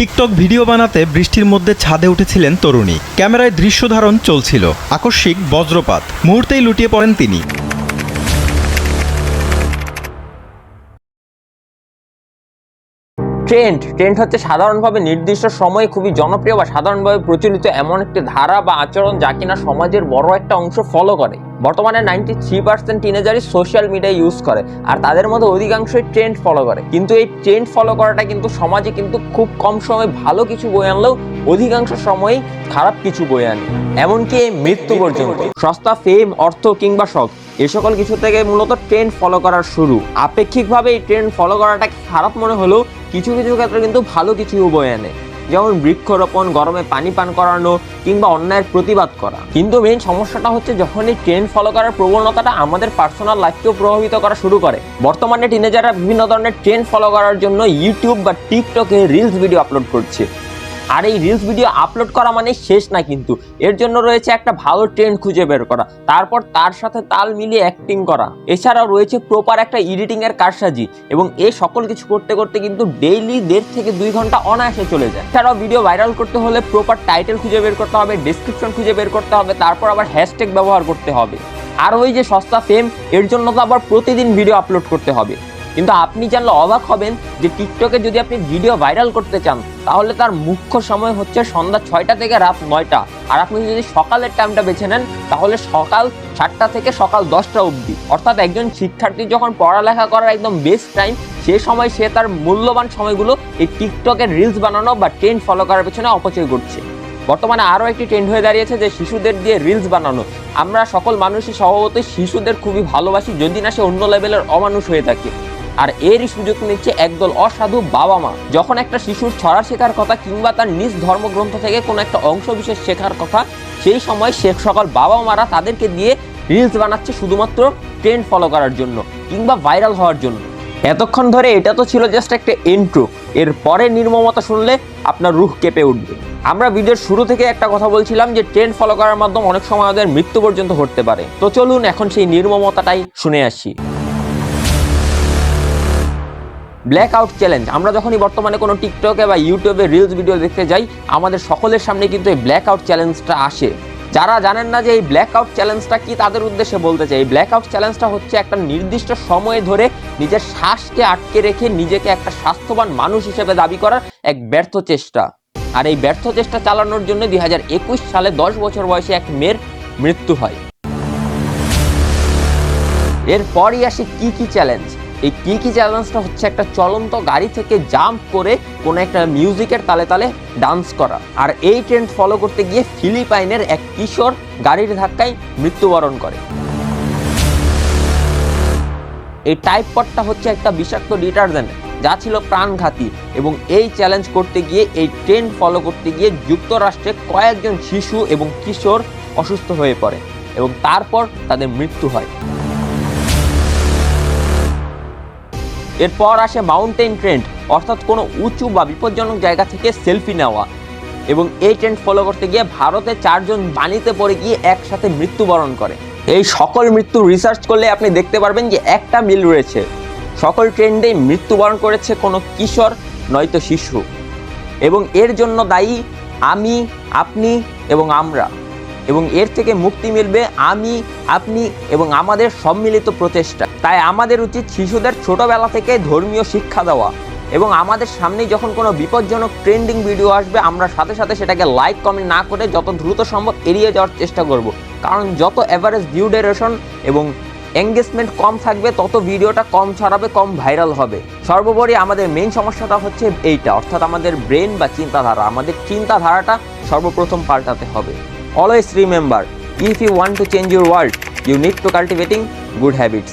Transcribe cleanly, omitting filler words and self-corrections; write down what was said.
TikTok video বানাতে বৃষ্টির মধ্যে ছাদে উঠেছিলেন তরুণী। ক্যামেরায় দৃশ্য ধারণ চলছিল, আকস্মিক বজ্রপাত, মুহূর্তেই লুটিয়ে পড়েন তিনি। ট্রেন্ড হচ্ছে সাধারণভাবে নির্দিষ্ট সময়ে খুবই জনপ্রিয় বা সাধারণভাবে প্রচলিত এমন একটি ধারা বা আচরণ যা কিনা সমাজের বড় একটা অংশ ফলো করে। বর্তমানে 93% টিনেজারই সোশ্যাল মিডিয়া ইউজ করে, আর তাদের মধ্যে অধিকাংশই ট্রেন্ড ফলো করে। কিন্তু এই ট্রেন্ড ফলো করাটা কিন্তু সমাজে কিন্তু খুব কম সময় ভালো কিছু বয়ে আনলেও অধিকাংশ সময়ই খারাপ কিছু বয়ে আনে, এমনকি মৃত্যু পর্যন্ত। সস্তা, ফেম, অর্থ কিংবা শখ, এ সকল কিছু থেকে মূলত ট্রেন্ড ফলো করার শুরু। আপেক্ষিকভাবে এই ট্রেন্ড ফলো করাটা খারাপ মনে হলেও কিছু কিছু ক্ষেত্রে কিন্তু ভালো কিছুও বয়ে আনে, যেমন বৃক্ষরোপণ, গরমে পানি পান করানো কিংবা অন্যায়ের প্রতিবাদ করা। কিন্তু মেইন সমস্যাটা হচ্ছে যখন এই ট্রেন্ড ফলো করার প্রবণতাটা আমাদের পার্সোনাল লাইফকেও প্রভাবিত করা শুরু করে। বর্তমানে টিনেজাররা বিভিন্ন ধরনের ট্রেন্ড ফলো করার জন্য ইউটিউব বা টিকটকে রিলস ভিডিও আপলোড করছে। আর এই রিলস ভিডিও আপলোড করা মানে শেষ না, কিন্তু এর জন্য রয়েছে একটা ভালো ট্রেন্ড খুঁজে বের করা, তারপর তার সাথে তাল মিলিয়ে অ্যাক্টিং করা। এছাড়াও রয়েছে প্রপার একটা এডিটিং এর কারসাজি, এবং এই সকল কিছু করতে করতে কিন্তু ডেইলি 1.5 থেকে 2 ঘন্টা অনায়াসে চলে যায়। এছাড়াও ভিডিও ভাইরাল করতে হলে প্রপার টাইটেল খুঁজে বের করতে হবে, ডেসক্রিপশন খুঁজে বের করতে হবে, তারপর আবার হ্যাশট্যাগ ব্যবহার করতে হবে। আর ওই যে সস্তা ফেম, এর জন্য তো আবার প্রতিদিন ভিডিও আপলোড করতে হবে। কিন্তু আপনি জানলে অবাক হবেন যে টিকটকে যদি আপনি ভিডিও ভাইরাল করতে চান তাহলে তার মুখ্য সময় হচ্ছে সন্ধ্যা 6টা থেকে রাত 9টা, আর আপনি যদি সকালের টাইমটা বেছে নেন তাহলে সকাল 7টা থেকে সকাল 10টা অবধি। অর্থাৎ একজন শিক্ষার্থী যখন পড়ালেখা করার একদম বেস্ট টাইম, সে সময় সে তার মূল্যবান সময়গুলো এই টিকটকের রিলস বানানো বা ট্রেন্ড ফলো করার পেছনে অপচয় করছে। বর্তমানে আরও একটি ট্রেন্ড হয়ে দাঁড়িয়েছে যে শিশুদের দিয়ে রিলস বানানো। আমরা সকল মানুষই স্বভাবতই শিশুদের খুবই ভালোবাসি, যদি না সে অন্য লেভেলের অমানুষ হয়ে থাকে। আর এরই সুযোগ নিচ্ছে একদল অসাধু বাবা মা। যখন একটা শিশুর ছড়া শেখার কথা কিংবা তার নিজ ধর্মগ্রন্থ থেকে কোনো একটা অংশ বিশেষ শেখার কথা, সেই সময় সকল বাবা মারা তাদেরকে দিয়ে রিলস বানাচ্ছে শুধুমাত্র ট্রেন্ড ফলো করার জন্য কিংবা ভাইরাল হওয়ার জন্য। এতক্ষণ ধরে এটা তো ছিল জাস্ট একটা ইন্ট্রো, এর পরে নির্মমতা শুনলে আপনার রুহ কেঁপে উঠবে। আমরা ভিডিওর শুরু থেকে একটা কথা বলছিলাম যে ট্রেন্ড ফলো করার মাধ্যমে অনেক সময় আমাদের মৃত্যু পর্যন্ত ঘটতে পারে। তো চলুন এখন সেই নির্মমতাটাই শুনে আসি। Black out challenge. আমরা যখনই বর্তমানে কোনো টিকটকে বা ইউটিউবে রিলস ভিডিও দেখতে যাই, আমাদের সকলের সামনে কিন্তু এই ব্ল্যাক আউট চ্যালেঞ্জটা আসে। যারা জানেন না যে এই ব্ল্যাক আউট চ্যালেঞ্জটা কি, তাদের উদ্দেশ্যে বলতে চাই, এই ব্ল্যাক আউট চ্যালেঞ্জটা হচ্ছে একটা নির্দিষ্ট সময়ে ধরে নিজের শ্বাসকে আটকে রেখে নিজেকে একটা স্বাস্থ্যবান মানুষ হিসেবে দাবি করার এক ব্যর্থ চেষ্টা। আর এই ব্যর্থ চেষ্টা চালানোর জন্য 2021 সালে 10 বছর বয়সে এক মেয়ের মৃত্যু হয়। এরপরই আসে কি চ্যালেঞ্জ। এই কি চ্যালেঞ্জটা হচ্ছে একটা চলন্ত গাড়ি থেকে জাম্প করে কোনো একটা মিউজিকের তালে তালে ডান্স করা। আর এই ট্রেন্ড ফলো করতে গিয়ে ফিলিপাইনের এক কিশোর গাড়ির ধাক্কায় মৃত্যুবরণ করে। এই টাইপ পটটা হচ্ছে একটা বিষাক্ত ডিটারজেন্ট যা ছিল প্রাণঘাতী, এবং এই চ্যালেঞ্জ করতে গিয়ে, এই ট্রেন্ড ফলো করতে গিয়ে যুক্তরাষ্ট্রে কয়েকজন শিশু এবং কিশোর অসুস্থ হয়ে পড়ে এবং তারপর তাদের মৃত্যু হয়। এরপর আসে মাউন্টেন ট্রেন্ড, অর্থাৎ কোনো উঁচু বা বিপজ্জনক জায়গা থেকে সেলফি নেওয়া, এবং এই ট্রেন্ড ফলো করতে গিয়ে ভারতে 4 জন পানিতে পড়ে গিয়ে একসাথে মৃত্যুবরণ করে। এই সকল মৃত্যু রিসার্চ করলে আপনি দেখতে পারবেন যে একটা মিল রয়েছে, সকল ট্রেন্ডেই মৃত্যুবরণ করেছে কোনো কিশোর নয়তো শিশু, এবং এর জন্য দায়ী আমি, আপনি এবং আমরা। এবং এর থেকে মুক্তি মিলবে আমি, আপনি এবং আমাদের সম্মিলিত প্রচেষ্টা। তাই আমাদের উচিত শিশুদের ছোটবেলা থেকে ধর্মীয় শিক্ষা দেওয়া, এবং আমাদের সামনে যখন কোনো বিপজ্জনক ট্রেন্ডিং ভিডিও আসবে আমরা সাথে সাথে সেটাকে লাইক কমেন্ট না করে যত দ্রুত সম্ভব এড়িয়ে যাওয়ার চেষ্টা করব। কারণ যত এভারেজ ভিউ ডিউরেশন এবং এঙ্গেজমেন্ট কম থাকবে তত ভিডিওটা কম ছড়াবে, কম ভাইরাল হবে। সর্বোপরি আমাদের মেইন সমস্যাটা হচ্ছে এইটা, অর্থাৎ আমাদের ব্রেন বা চিন্তাধারা, আমাদের চিন্তাধারাটা সর্বপ্রথম পাল্টাতে হবে। Always remember, if you want to change your world, you need to cultivating good habits.